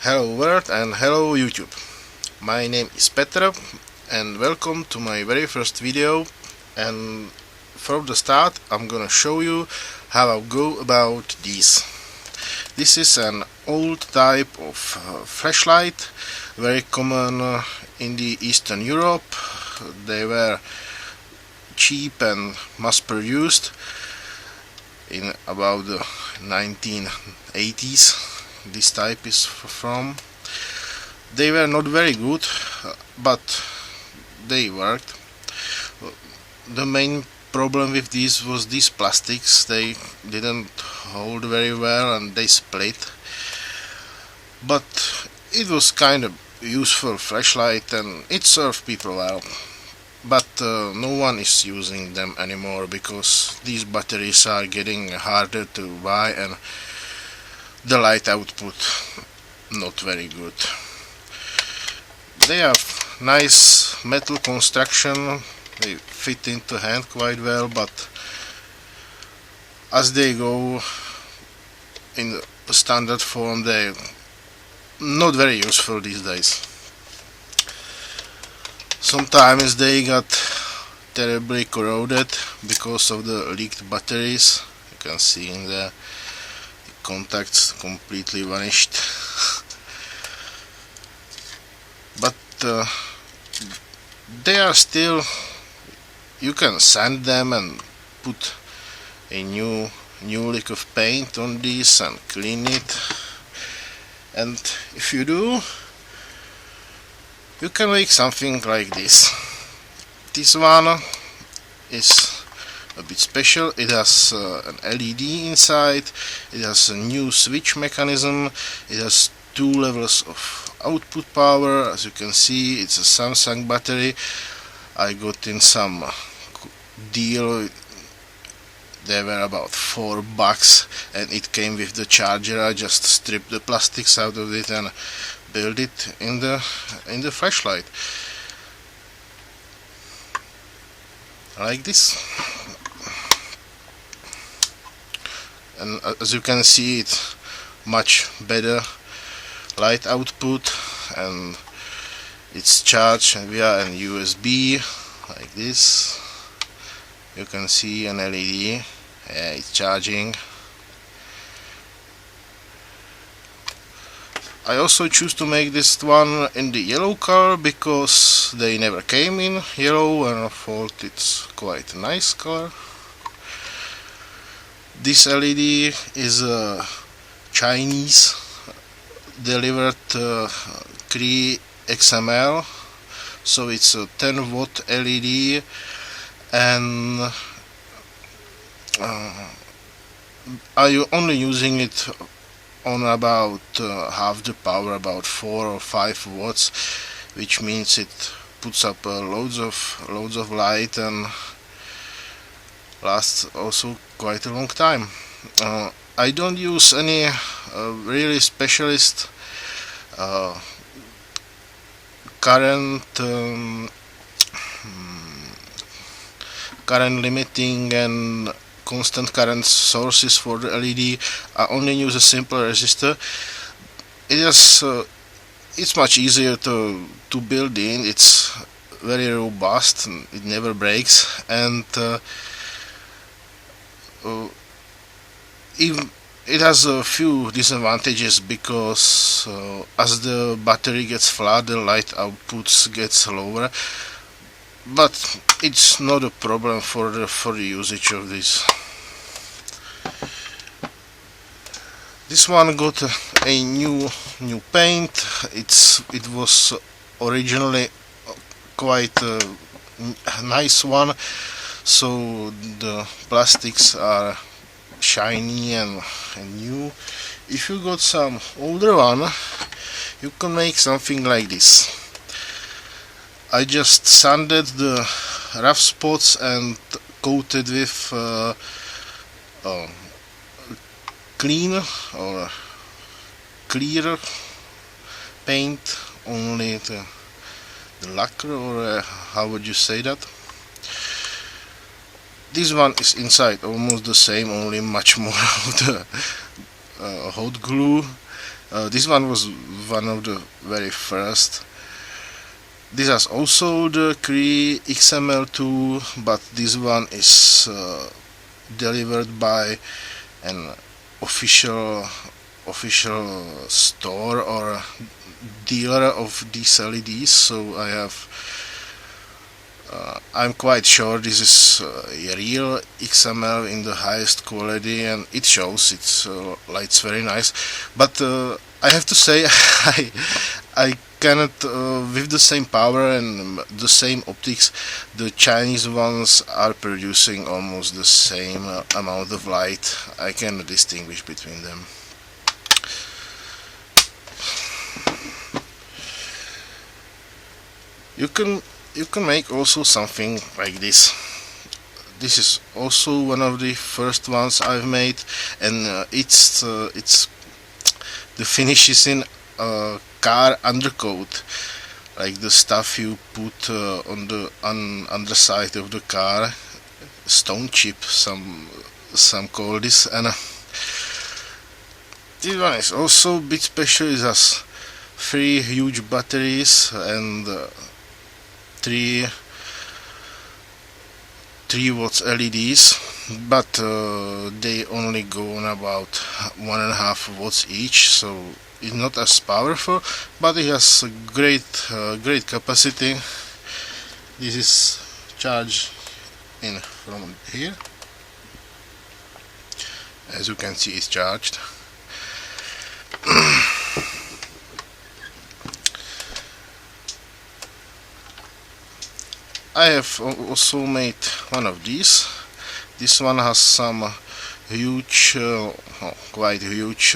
Hello world and hello YouTube. My name is Petr and welcome to my very first video, and from the start I'm gonna show you how I go about this. This is an old type of flashlight, very common in the Eastern Europe. They were cheap and mass produced in about the 1980s. This type is from. They were not very good, but they worked. The main problem with these was these plastics. They didn't hold very well and they split. But it was kind of useful flashlight and it served people well. But no one is using them anymore because these batteries are getting harder to buy and the light output not very good. They have nice metal construction, they fit into hand quite well, but as they go in standard form they're not very useful these days. Sometimes they got terribly corroded because of the leaked batteries. You can see in the contacts completely vanished. But they are still, you can sand them and put a new lick of paint on this and clean it, and if you do, you can make something like this. This one is a bit special. It has an LED inside, it has a new switch mechanism, it has two levels of output power. As you can see, it's a Samsung battery. I got in some deal, they were about $4 and it came with the charger. I just stripped the plastics out of it and built it in the flashlight like this. And as you can see, it's much better light output and it's charged via an USB like this. You can see an LED, it's charging. I also choose to make this one in the yellow color because they never came in yellow and I thought it's quite a nice color. This LED is Chinese, delivered Cree XML, so it's a 10 watt LED, and I'm only using it on about half the power, about 4 or 5 watts, which means it puts up loads of light and lasts also quite a long time. I don't use any really specialist current limiting and constant current sources for the LED. I only use a simple resistor. It's much easier to build in. It's very robust, it never breaks, and it has a few disadvantages because as the battery gets flat, the light outputs gets lower, but it's not a problem for the usage of this. This one got a new paint. It was originally quite a nice one, so the plastics are shiny and new. If you got some older one, you can make something like this. I just sanded the rough spots and coated with clean or clear paint, only the lacquer, or how would you say that? This one is inside almost the same, only much more of the hot glue, This one was one of the very first. This has also the Cree XML2, but this one is delivered by an official store or dealer of these LEDs. So I'm quite sure this is a real XML in the highest quality, and it shows. It lights very nice, but I have to say I cannot with the same power and the same optics. The Chinese ones are producing almost the same amount of light. I cannot distinguish between them. You can make also something like this. This is also one of the first ones I've made, and it's the finish is in car undercoat, like the stuff you put on the underside of the car, stone chip, some call this, and this one is also a bit special. It has 3 huge batteries and 3 watts LEDs, but they only go on about 1.5 watts each, so it's not as powerful, but it has a great capacity. This is charged in from here. As you can see, it's charged. I have also made one of these. This one has some huge, quite huge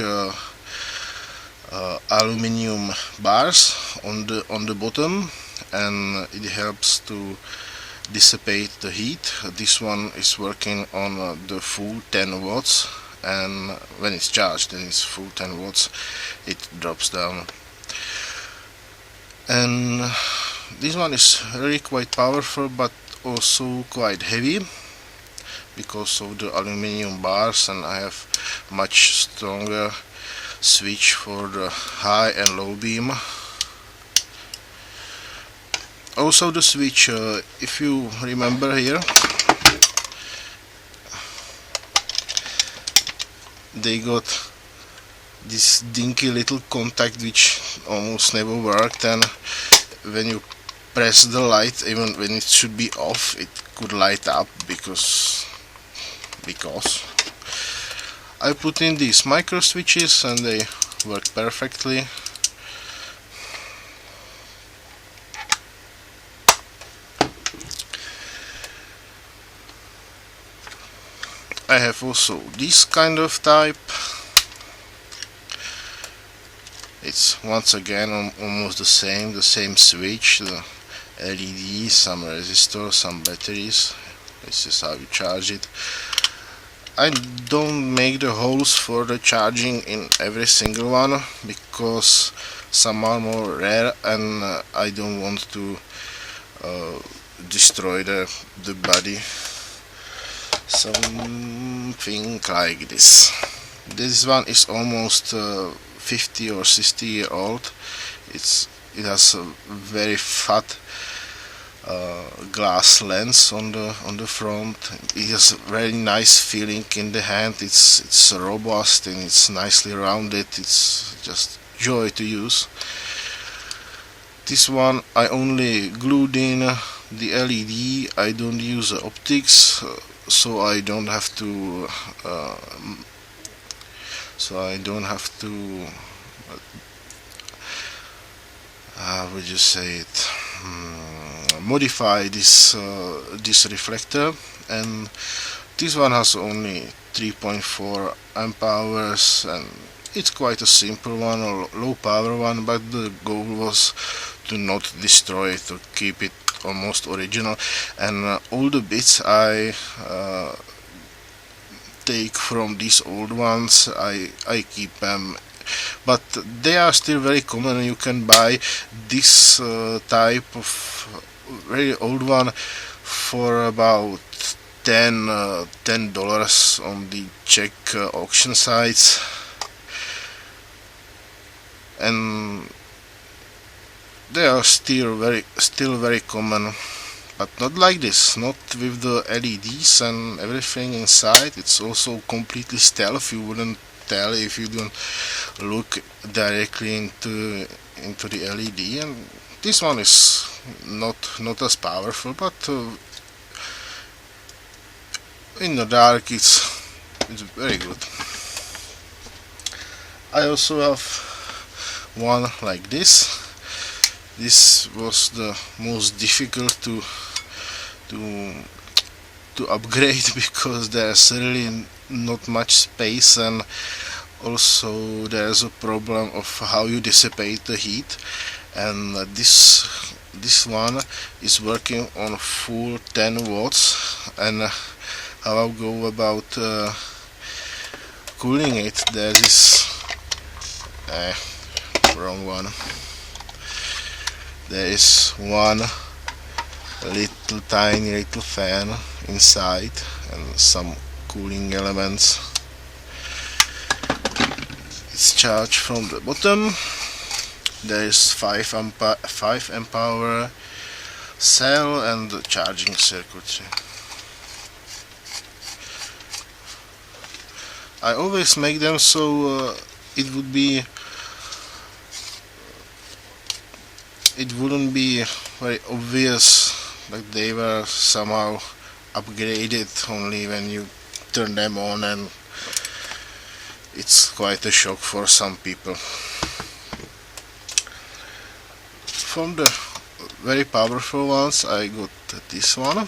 aluminium bars on the bottom, and it helps to dissipate the heat. This one is working on the full 10 watts, and when it's charged, then it's full 10 watts. It drops down, and this one is really quite powerful, but also quite heavy because of the aluminium bars, and I have much stronger switch for the high and low beam. Also the switch, if you remember here, they got this dinky little contact which almost never worked, and when you press the light, even when it should be off, it could light up because I put in these micro switches and they work perfectly. I have also this kind of type. It's once again almost the same switch, the LED, some resistors, some batteries. This is how you charge it. I don't make the holes for the charging in every single one because some are more rare, and I don't want to destroy the body. Something like this. This one is almost 50 or 60 year old. It has a very fat glass lens on the front. It has a very nice feeling in the hand. It's robust and it's nicely rounded. It's just joy to use. This one I only glued in the LED. I don't use optics, so I don't have to how would you say it, modify this reflector. And this one has only 3.4 amp hours, and it's quite a simple one, or low power one, but the goal was to not destroy it, to keep it almost original. And all the bits I take from these old ones, I keep them, but they are still very common. You can buy this type of very old one for about $10 on the Czech auction sites. and they are still very common, but not like this, not with the LEDs and everything inside. It's also completely stealth. You wouldn't tell if you don't look directly into the LED. And this one is not as powerful, but in the dark it's very good. I also have one like this. This was the most difficult to upgrade because there's really not much space, and also there's a problem of how you dissipate the heat. And this one is working on full 10 watts, and how I'll go about cooling it, there is wrong one. There is one tiny little fan inside and some cooling elements. It's charged from the bottom. There is 5 amp hour cell and the charging circuitry. I always make them so it wouldn't be very obvious that they were somehow upgraded only when you turn them on, and it's quite a shock for some people. From the very powerful ones I got this one.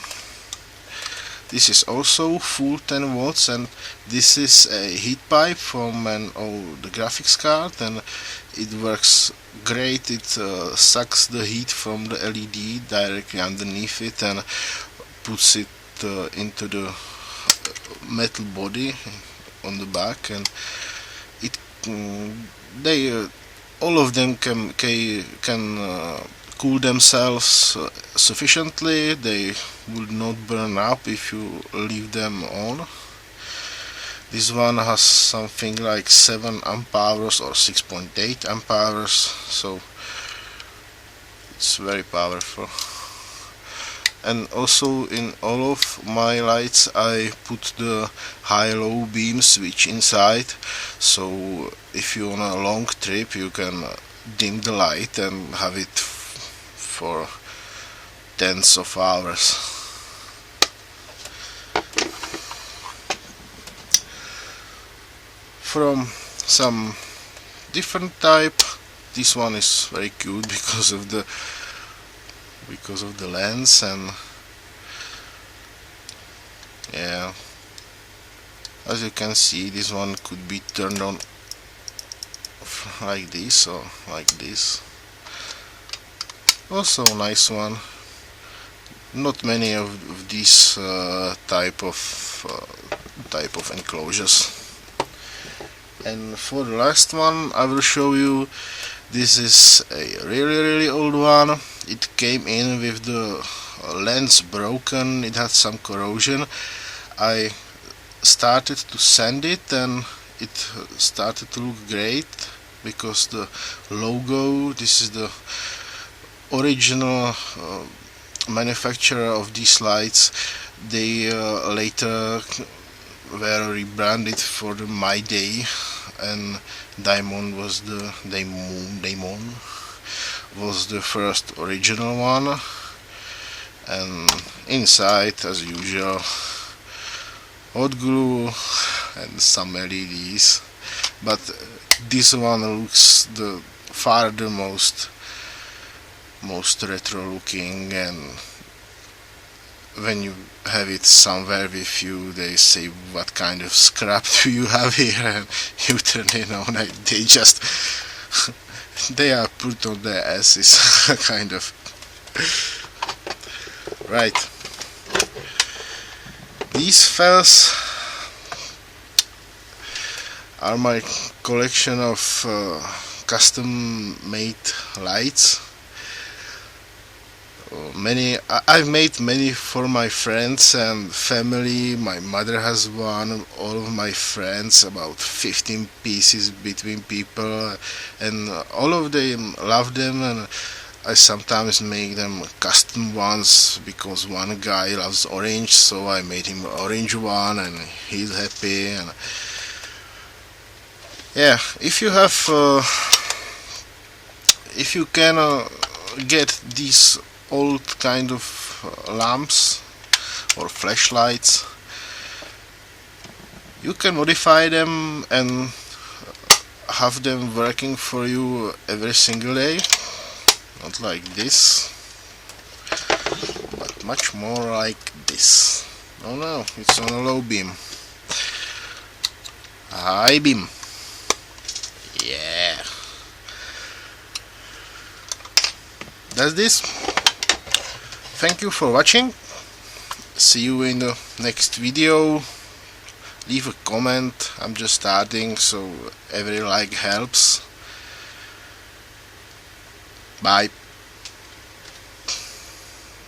This is also full 10 watts, and this is a heat pipe from an old graphics card, and it works great. It sucks the heat from the LED directly underneath it and puts it into the metal body on the back, and it all of them can cool themselves sufficiently. They will not burn up if you leave them on. This one has something like 7 amp hours or 6.8 amp hours, so it's very powerful. And also in all of my lights I put the high-low beam switch inside, so if you're on a long trip you can dim the light and have it for tens of hours. From some different type, this one is very cute because of the lens, and yeah, as you can see, this one could be turned on like this or like this. Also a nice one. Not many of these type of enclosures. And for the last one I will show you. This is a really old one. It came in with the lens broken. It had some corrosion. I started to sand it and it started to look great because the logo, this is the original manufacturer of these lights. They later were rebranded for the My Day, and Daimon was the first original one. And inside, as usual, hot glue and some LEDs, but this one looks the most retro looking, and when you have it somewhere with you, they say, what kind of scrap do you have here, and you turn it on and they are put on their asses kind of. Right, these fellas are my collection of custom made lights. I've made many for my friends and family. My mother has one. All of my friends, about 15 pieces between people, and all of them love them. And I sometimes make them custom ones because one guy loves orange, so I made him orange one, and he's happy. And yeah, if you can get these old kind of lamps or flashlights, you can modify them and have them working for you every single day. Not like this, but much more like this. Oh no, it's on a low beam. High beam. Yeah. That's this. Thank you for watching. See you in the next video. Leave a comment. I'm just starting, so every like helps. Bye.